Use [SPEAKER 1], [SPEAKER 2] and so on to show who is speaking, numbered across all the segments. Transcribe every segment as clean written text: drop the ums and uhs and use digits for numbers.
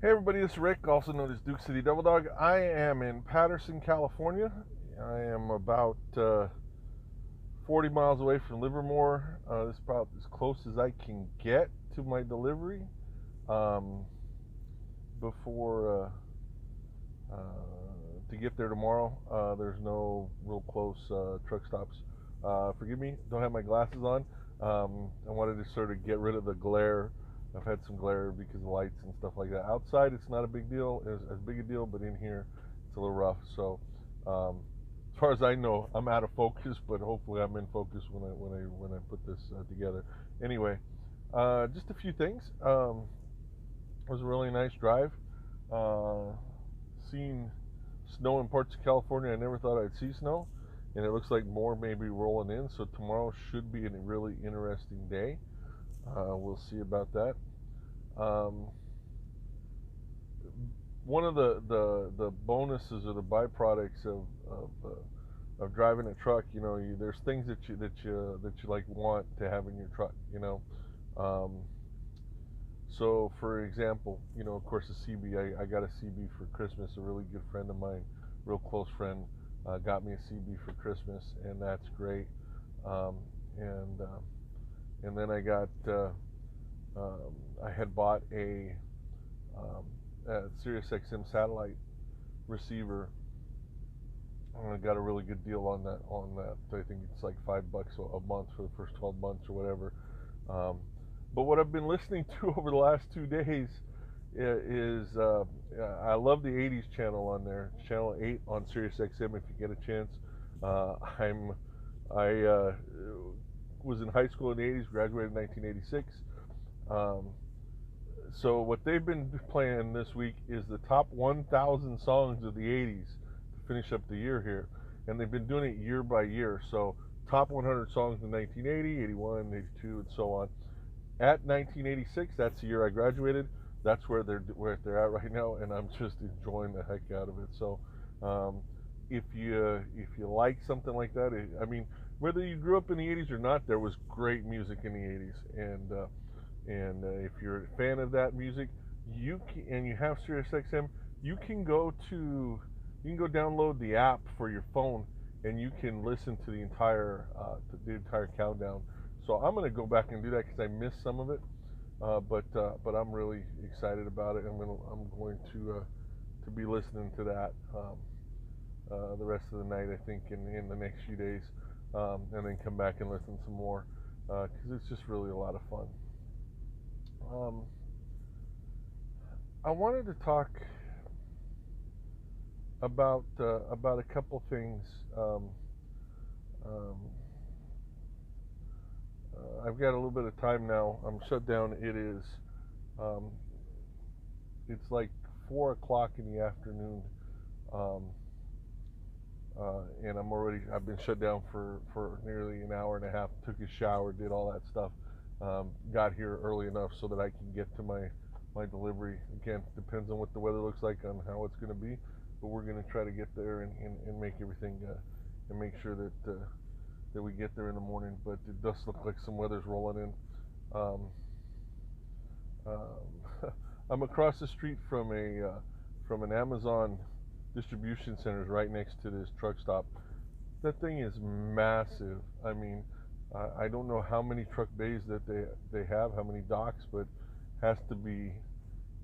[SPEAKER 1] Hey everybody, this is Rick, also known as Duke City Devil Dog. I am in Patterson, California. I am about 40 miles away from Livermore. This is about as close as I can get to my delivery um, before to get there tomorrow. There's no real close truck stops. Forgive me, don't have my glasses on. I wanted to sort of get rid of the glare. I've had some glare because of lights and stuff like that. Outside, it's not a big deal, as big a deal, but in here, it's a little rough. So, as far as I know, I'm out of focus, but hopefully, I'm in focus when I put this together. Anyway, just a few things. It was a really nice drive. Seeing snow in parts of California, I never thought I'd see snow, and it looks like more may be rolling in. So tomorrow should be a really interesting day. We'll see about that. Um, One of the bonuses or the byproducts of driving a truck, there's things that you like want to have in your truck, Um, so, for example, of course, the CB. I got a CB for Christmas. A really good friend of mine, real close friend, got me a CB for Christmas, and that's great. Um, and and then I had bought a Sirius XM satellite receiver. I got a really good deal on that. I think it's like $5 a month for the first 12 months or whatever. Um, but what I've been listening to over the last 2 days is I love the '80s channel on there, Channel 8 on Sirius XM. If you get a chance, I was in high school in the '80s, graduated in 1986. Um, so what they've been playing this week is the top 1,000 songs of the '80s to finish up the year here, and they've been doing it year by year. So top 100 songs in 1980, 81, 82, and so on. At 1986, that's the year I graduated. That's where they're at right now, and I'm just enjoying the heck out of it. So, um, if you like something like that, I mean, whether you grew up in the '80s or not, there was great music in the '80s, and if you're a fan of that music, and you have SiriusXM, you can go download the app for your phone, and you can listen to the entire countdown. So I'm going to go back and do that because I missed some of it, but I'm really excited about it. I'm going to be listening to that the rest of the night. I think in the next few days, and then come back and listen some more because it's just really a lot of fun. Um, I wanted to talk about a couple things. Um, I've got a little bit of time now. I'm shut down. Um, it's like 4 o'clock in the afternoon, um, and I've been shut down for nearly an hour and a half. Took a shower, did all that stuff. Got here early enough so that I can get to my delivery. Again, depends on what the weather looks like on how it's going to be, but we're going to try to get there and make everything and make sure that we get there in the morning. But it does look like some weather's rolling in. Um, I'm across the street from an Amazon distribution center right next to this truck stop. That thing is massive. I mean, I don't know how many truck bays that they have, how many docks, but has to be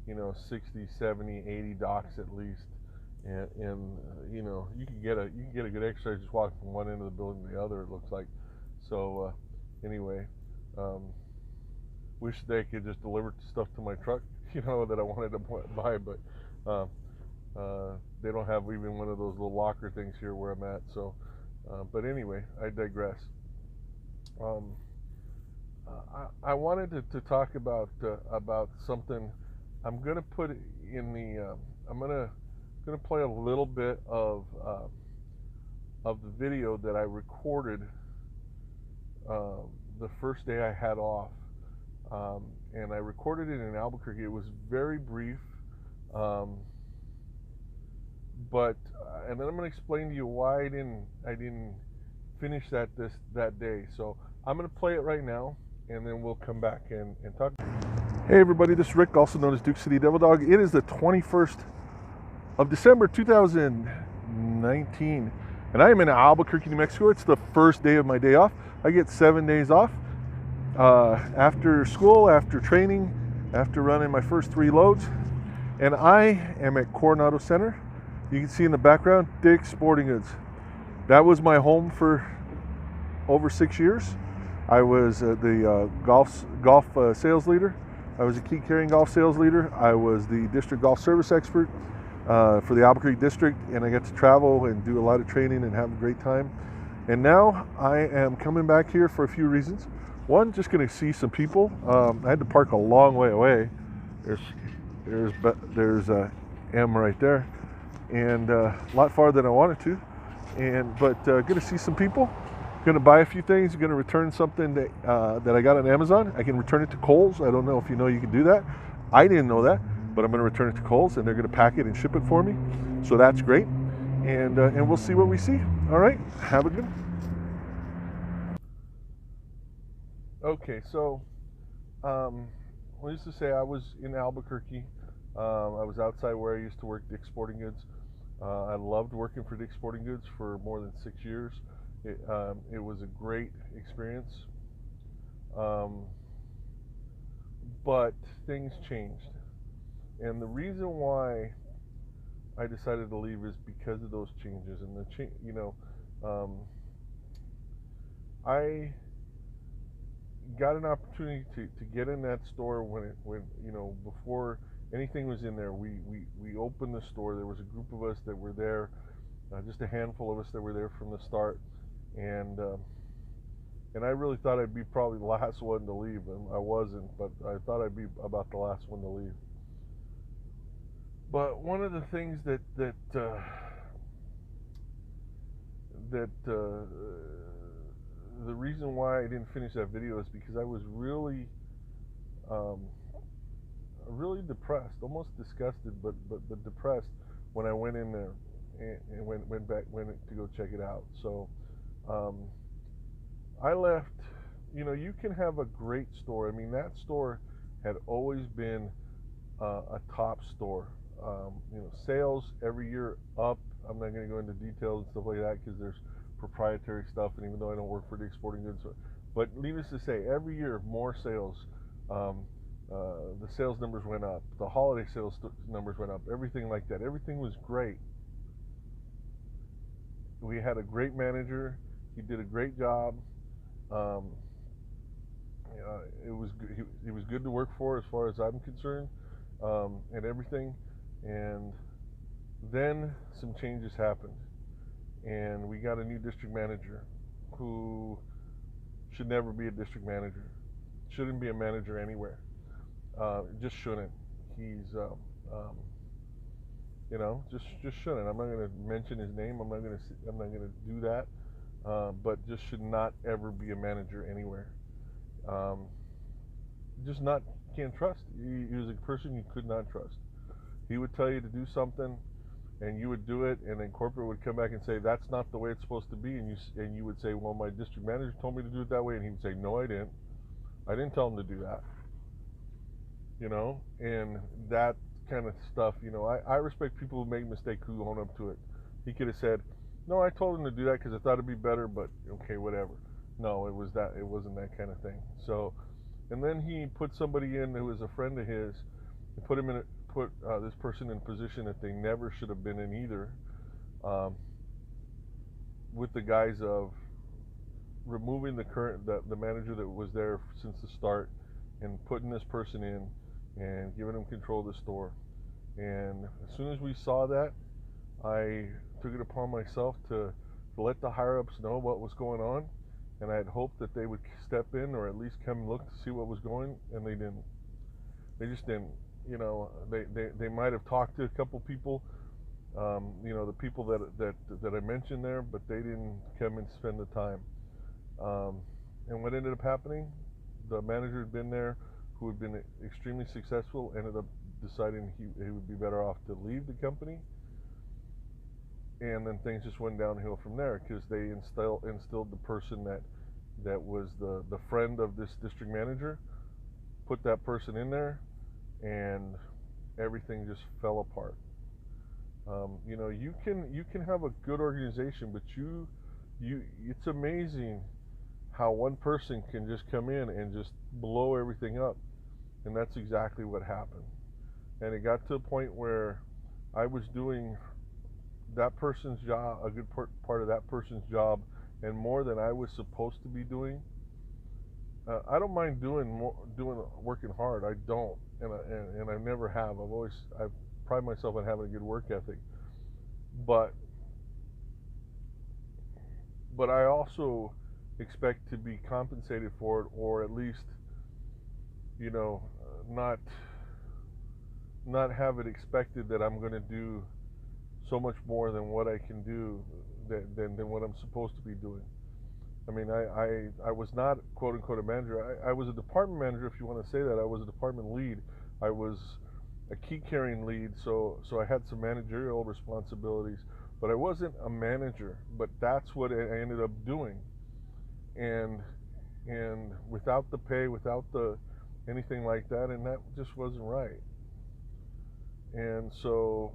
[SPEAKER 1] 60, 70, 80 docks at least. And you can get a good exercise just walking from one end of the building to the other. It looks like. So anyway, wish they could just deliver stuff to my truck, that I wanted to buy, but they don't have even one of those little locker things here where I'm at. So, but anyway, I digress. Um, I wanted to talk about something. I'm gonna put in the. I'm gonna play a little bit of the video that I recorded the first day I had off, and I recorded it in Albuquerque. It was very brief, but and then I'm gonna explain to you why I didn't finish that day. So I'm gonna play it right now, and then we'll come back and talk. Hey everybody, this is Rick, also known as Duke City Devil Dog. It is the 21st of December 2019, and I am in Albuquerque, New Mexico. It's the first day of my day off. I get 7 days off after school, after training, after running my first 3 loads, and I am at Coronado Center. You can see in the background, Dick's Sporting Goods. That was my home for over 6 years. I was the golf sales leader. I was a key carrying golf sales leader. I was the district golf service expert for the Albuquerque district, and I got to travel and do a lot of training and have a great time. And now I am coming back here for a few reasons. One, just going to see some people. I had to park a long way away. There's M right there, and a lot farther than I wanted to. But going to see some people. Going to buy a few things. Going to return something that I got on Amazon. I can return it to Kohl's. I don't know if you know you can do that. I didn't know that, but I'm going to return it to Kohl's, and they're going to pack it and ship it for me. So that's great, and we'll see what we see. All right, have a good one. Okay, so needless to say, I was in Albuquerque. I was outside where I used to work, Dick's Sporting Goods. I loved working for Dick's Sporting Goods for more than 6 years. It was a great experience, but things changed, and the reason why I decided to leave is because of those changes. And I got an opportunity to get in that store when before anything was in there. We opened the store. There was a group of us that were there, just a handful of us that were there from the start. And I really thought I'd be probably the last one to leave, and I wasn't, but I thought I'd be about the last one to leave. But one of the things that the reason why I didn't finish that video is because I was really depressed, almost disgusted, but depressed when I went in there and went to go check it out. So I left. You can have a great store. I mean, that store had always been a top store. Sales every year up. I'm not going to go into details and stuff like that because there's proprietary stuff, and even though I don't work for Dick's Sporting Goods, but needless to say, every year more sales. The sales numbers went up. The holiday sales numbers went up. Everything like that. Everything was great. We had a great manager. He did a great job. It was good to work for, as far as I'm concerned, and everything. And then some changes happened, and we got a new district manager who should never be a district manager. Shouldn't be a manager anywhere. Just shouldn't. He's just shouldn't. I'm not going to mention his name. I'm not going to do that. But just should not ever be a manager anywhere. Can't trust. He was a person you could not trust. He would tell you to do something, and you would do it, and then corporate would come back and say that's not the way it's supposed to be, and you would say, well, my district manager told me to do it that way, and he would say, no, I didn't. I didn't tell him to do that. And that kind of stuff. I respect people who make mistakes, who own up to it. He could have said, no, I told him to do that because I thought it'd be better, but okay, whatever. No, it wasn't that kind of thing. So, and then he put somebody in who was a friend of his, and put this person in a position that they never should have been in either, with the guise of removing the manager that was there since the start, and putting this person in and giving him control of the store. And as soon as we saw that, I took it upon myself to let the higher ups know what was going on, and I had hoped that they would step in or at least come look to see what was going, and they didn't. They just didn't. They might have talked to a couple people, the people that I mentioned there, but they didn't come and spend the time. And what ended up happening, the manager had been there, who had been extremely successful, ended up deciding he would be better off to leave the company. And then things just went downhill from there, because they instilled the person that was the friend of this district manager, put that person in there, and everything just fell apart. You know, you can have a good organization, but it's amazing how one person can just come in and just blow everything up, and that's exactly what happened. And it got to a point where I was doing that person's job, a good part of that person's job, and more than I was supposed to be doing. I don't mind doing working hard. I don't, and I never have. I pride myself on having a good work ethic, but I also expect to be compensated for it, or at least, you know, not have it expected that I'm going to do so much more than what I can do, than what I'm supposed to be doing. I mean, I was not quote unquote a manager. I was a department manager, if you want to say that. I was a department lead. I was a key carrying lead, so I had some managerial responsibilities, but I wasn't a manager. But that's what I ended up doing, and without the pay, without the anything like that, and that just wasn't right. And so,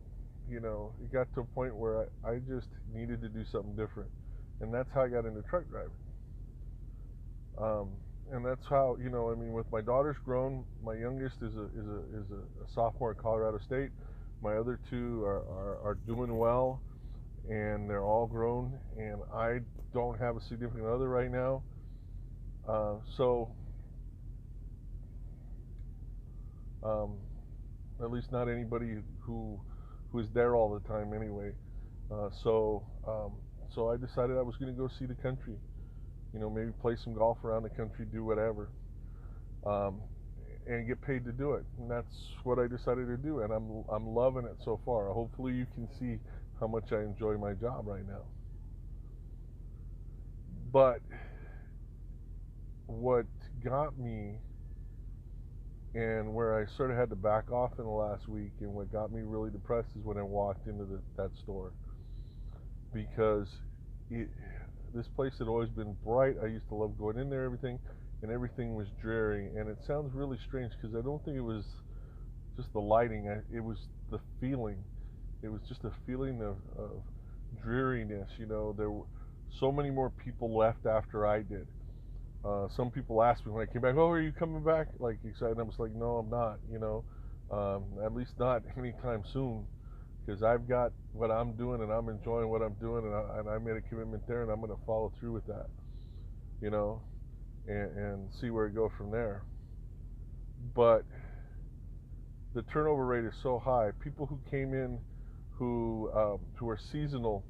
[SPEAKER 1] you know, it got to a point where I just needed to do something different, and that's how I got into truck driving. Um, and that's how, you know, I mean, with my daughters grown, my youngest is a sophomore at Colorado State. My other two are doing well, and they're all grown. And I don't have a significant other right now, so um, at least not anybody who is there all the time anyway. So I decided I was going to go see the country. You know, maybe play some golf around the country, do whatever, um, and get paid to do it. And that's what I decided to do, and I'm loving it so far. Hopefully, you can see how much I enjoy my job right now. But what got me, and where I sort of had to back off in the last week, and what got me really depressed is when I walked into that store, because it, this place had always been bright. I used to love going in there, and everything was dreary. And it sounds really strange because I don't think it was just the lighting. It was the feeling. It was just a feeling of dreariness. You know, there were so many more people left after I did. Some people asked me when I came back, "Oh, are you coming back?" Like excited. I was like, "No, I'm not." You know, at least not anytime soon, because I've got what I'm doing and I'm enjoying what I'm doing, and I made a commitment there, and I'm going to follow through with that. You know, and see where it goes from there. But the turnover rate is so high. People who came in, who are seasonal,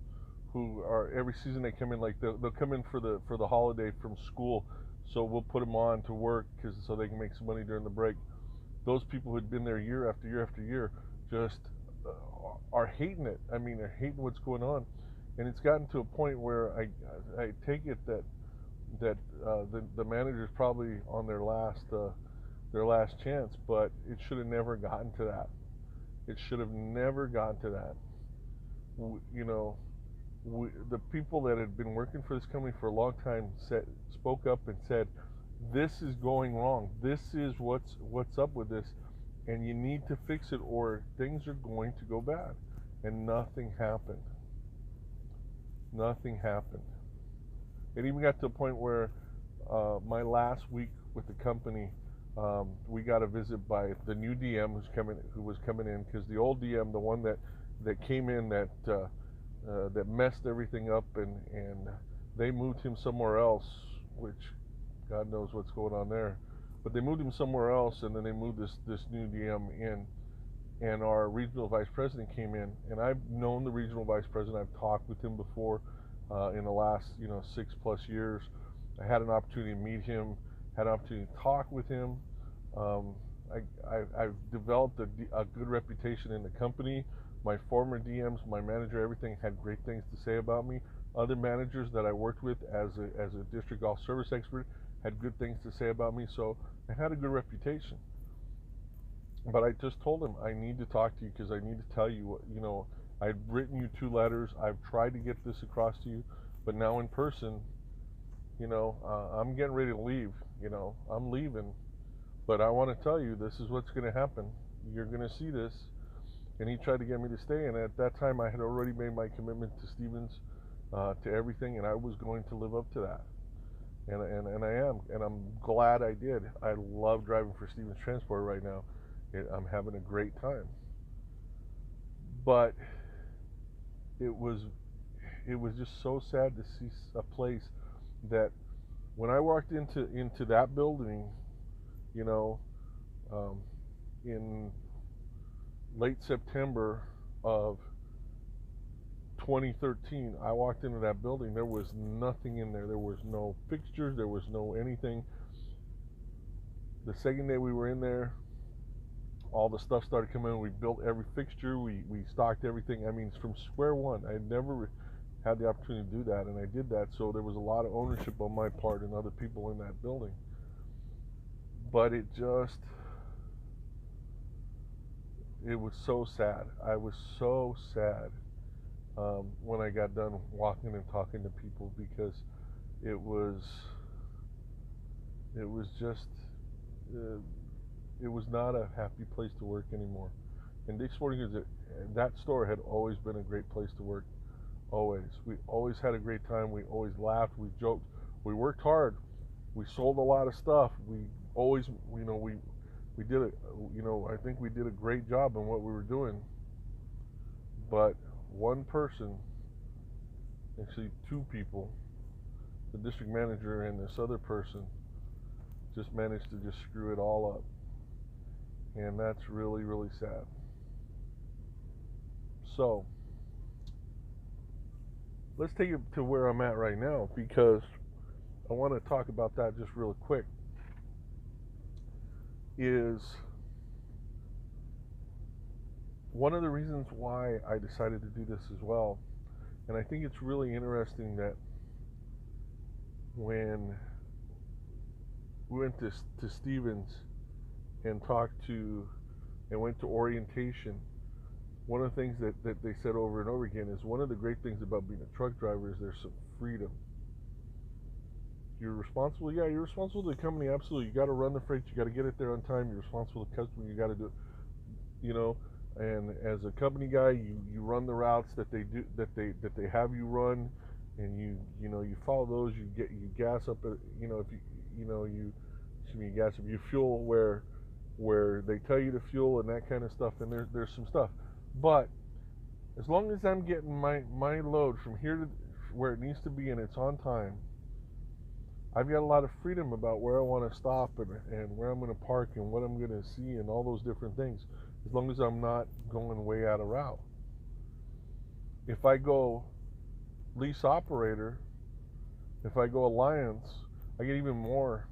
[SPEAKER 1] who are every season they come in, like they'll come in for the holiday from school, so we'll put them on to work so they can make some money during the break. Those people who'd been there year after year after year just are hating it. I mean, they're hating what's going on, and it's gotten to a point where I take it that the manager's probably on their last chance, but it should have never gotten to that. It should have never gotten to that. You know, the people that had been working for this company for a long time spoke up and said, "This is going wrong. This is what's up with this, and you need to fix it, or things are going to go bad." And nothing happened. Nothing happened. It even got to a point where my last week with the company, we got a visit by the new DM who was coming in, because the old DM, the one that came in that messed everything up, and they moved him somewhere else, which God knows what's going on there. But they moved him somewhere else, and then they moved this new DM in, and our regional vice president came in, and I've known the regional vice president. I've talked with him before in the last 6+ years. I had an opportunity to meet him, had an opportunity to talk with him. Um, I've developed a good reputation in the company. My former DMs, my manager, everything had great things to say about me. Other managers that I worked with as a district golf service expert had good things to say about me. So I had a good reputation. But I just told him, I need to talk to you because I need to tell you I'd written you 2 letters. I've tried to get this across to you, but now in person, I'm getting ready to leave. I'm leaving, But I want to tell you, this is what's going to happen. You're going to see this. And he tried to get me to stay. And at that time, I had already made my commitment to Stevens, to everything, and I was going to live up to that. And I am. And I'm glad I did. I love driving for Stevens Transport right now. I'm having a great time. But it was just so sad to see a place that when I walked into that building, you know, in late September of 2013, I walked into that building. There was nothing in there. There was no fixtures. There was no anything. The second day we were in there, all the stuff started coming in. We built every fixture. We stocked everything. I mean, from square one. I never had the opportunity to do that, and I did that. So there was a lot of ownership on my part and other people in that building. But it was so sad. I was so sad when I got done walking and talking to people, because it was just it was not a happy place to work anymore. And Dick's Sporting Goods, that store had always been a great place to work. Always. We always had a great time. We always laughed. We joked. We worked hard. We sold a lot of stuff. We always, we did it. I think we did a great job in what we were doing. But one person, actually two people, the district manager and this other person, just managed to just screw it all up. And that's really, really sad. So, let's take it to where I'm at right now, because I want to talk about that just real quick. Is one of the reasons why I decided to do this as well. And I think it's really interesting that when we went to Stevens and went to orientation, one of the things that they said over and over again is one of the great things about being a truck driver is there's some freedom. You're responsible. Yeah, you're responsible to the company. Absolutely. You got to run the freight. You got to get it there on time. You're responsible to the customer. You got to do it. And as a company guy, you run the routes that they have you run, and you follow those. You gas up. You gas up. You fuel where they tell you to fuel and that kind of stuff. And there's some stuff, but as long as I'm getting my load from here to where it needs to be and it's on time, I've got a lot of freedom about where I want to stop and where I'm going to park and what I'm going to see and all those different things, as long as I'm not going way out of route. If I go lease operator, if I go alliance, I get even more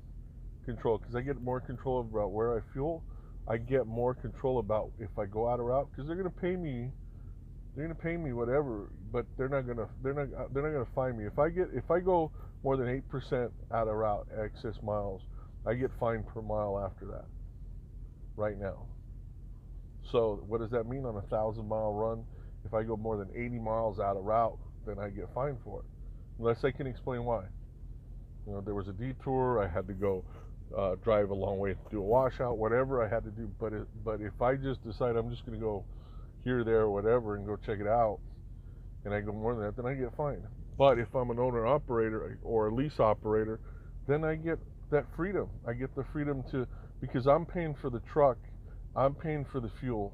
[SPEAKER 1] control, because I get more control about where I fuel. I get more control about if I go out of route, because they're going to pay me. They're going to pay me whatever, but they're not going to fine me. If I go more than 8% out of route, excess miles, I get fined per mile after that. Right now. So what does that mean on a 1,000-mile run? If I go more than 80 miles out of route, then I get fined for it, unless I can explain why. There was a detour. I had to go drive a long way to do a washout, whatever I had to do. But if I just decide I'm just going to go here, there, or whatever, and go check it out, and I go more than that, then I get fined. But if I'm an owner operator or a lease operator, then I get that freedom. I get the freedom because I'm paying for the truck, I'm paying for the fuel.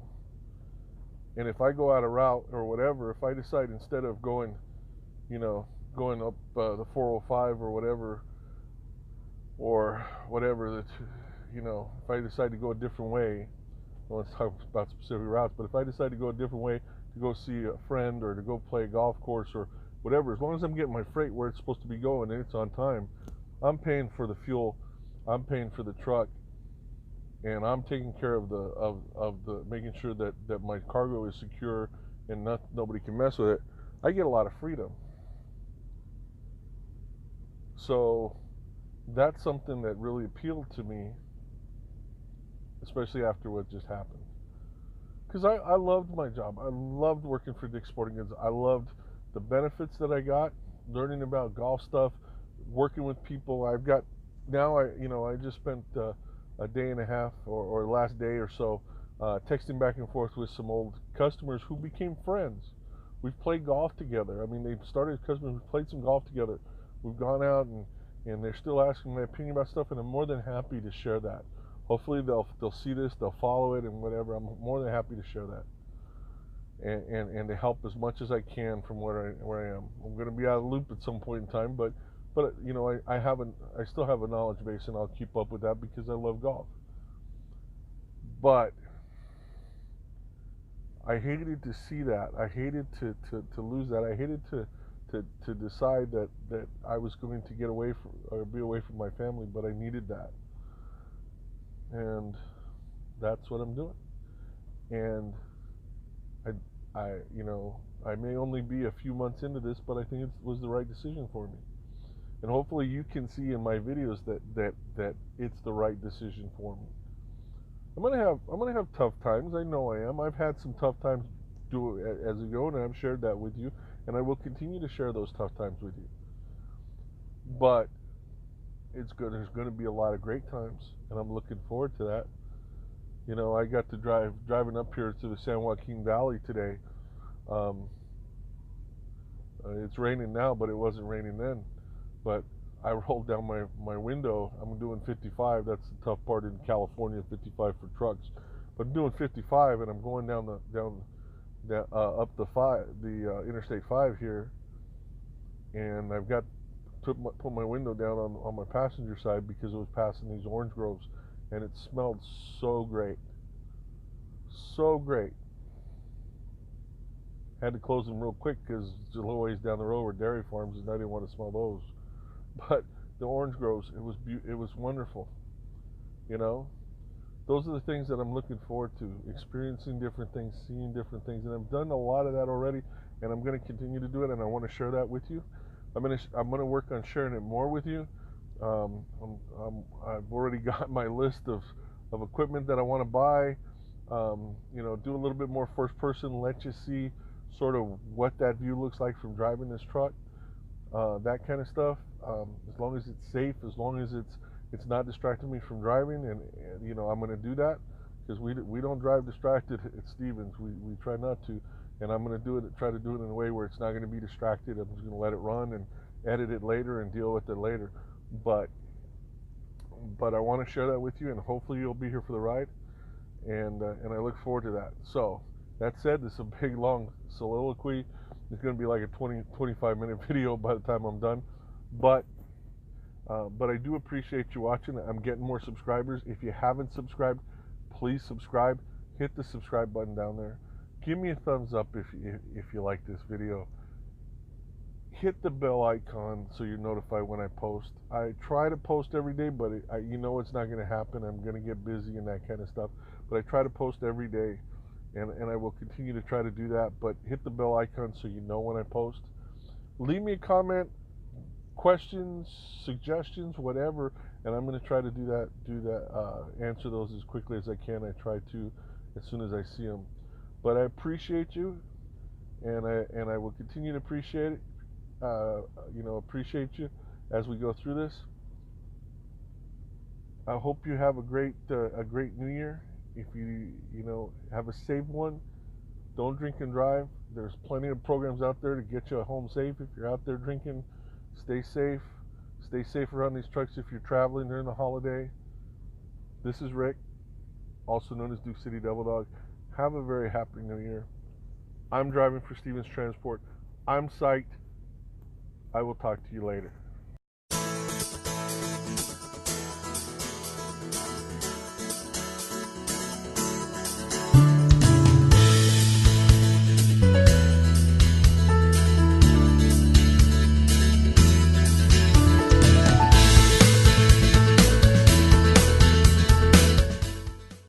[SPEAKER 1] And if I go out of route or whatever, if I decide instead of going up the 405 or whatever, if I decide to go a different way, I want to talk about specific routes, but if I decide to go a different way to go see a friend or to go play a golf course or whatever, as long as I'm getting my freight where it's supposed to be going and it's on time, I'm paying for the fuel, I'm paying for the truck, and I'm taking care of the making sure that my cargo is secure and nobody can mess with it. I get a lot of freedom. So that's something that really appealed to me, especially after what just happened. Because I loved my job. I loved working for Dick's Sporting Goods. I loved the benefits that I got, learning about golf stuff, working with people. I just spent a day and a half or last day or so, texting back and forth with some old customers who became friends. We've played golf together. I mean, they started as customers. We've played some golf together. We've gone out and they're still asking my opinion about stuff, and I'm more than happy to share that. Hopefully they'll see this, they'll follow it, and whatever. I'm more than happy to share that, and to help as much as I can from where I am. I'm going to be out of the loop at some point in time, but you know, I still have a knowledge base, and I'll keep up with that because I love golf. But I hated to see that. I hated to lose that. I hated to decide that I was going to get away from or be away from my family, but I needed that, and that's what I'm doing. And you know, I may only be a few months into this, but I think it was the right decision for me. And hopefully, you can see in my videos that it's the right decision for me. I'm gonna have tough times. I know I am. I've had some tough times as we go, and I've shared that with you, and I will continue to share those tough times with you. But it's good. There's going to be a lot of great times, and I'm looking forward to that. You know, I got to driving up here to the San Joaquin Valley today. Um, it's raining now, but it wasn't raining then. But I rolled down my window. I'm doing 55. That's the tough part in California, 55 for trucks. But I'm doing 55, and I'm going down up the Interstate 5 here, and I've got put my window down on my passenger side because it was passing these orange groves, and it smelled so great, so great. Had to close them real quick because it's a little ways down the road were dairy farms, and I didn't want to smell those. But the orange groves, it was wonderful. You know, those are the things that I'm looking forward to, experiencing different things, seeing different things, and I've done a lot of that already, and I'm going to continue to do it, and I want to share that with you. I'm gonna work on sharing it more with you. I've already got my list of equipment that I want to buy. You know, do a little bit more first person, let you see sort of what that view looks like from driving this truck, that kind of stuff. As long as it's safe, as long as it's not distracting me from driving, and you know, I'm going to do that because we don't drive distracted at Stevens. We try not to, and I'm going to try to do it in a way where it's not going to be distracted. I'm just going to let it run and edit it later and deal with it later. But I want to share that with you, and hopefully you'll be here for the ride, and I look forward to that. So that said, this is a big long soliloquy. It's going to be like a 25 minute video by the time I'm done, but I do appreciate you watching. I'm getting more subscribers. If you haven't subscribed, please subscribe. Hit the subscribe button down there. Give me a thumbs up if you like this video. Hit the bell icon so you're notified when I post. I try to post every day, but you know it's not going to happen. I'm going to get busy and that kind of stuff. But I try to post every day, and I will continue to try to do that. But hit the bell icon so you know when I post. Leave me a comment, questions, suggestions, whatever, and I'm going to try to do that. Answer those as quickly as I can. I try to as soon as I see them. But I appreciate you, and I will continue to appreciate it. You know, appreciate you as we go through this. I hope you have a great New Year. If you know, have a safe one. Don't drink and drive. There's plenty of programs out there to get you home safe. If you're out there drinking, stay safe. Stay safe around these trucks if you're traveling during the holiday. This is Rick, also known as Duke City Devil Dog. Have a very happy New Year. I'm driving for Stevens Transport. I'm psyched. I will talk to you later.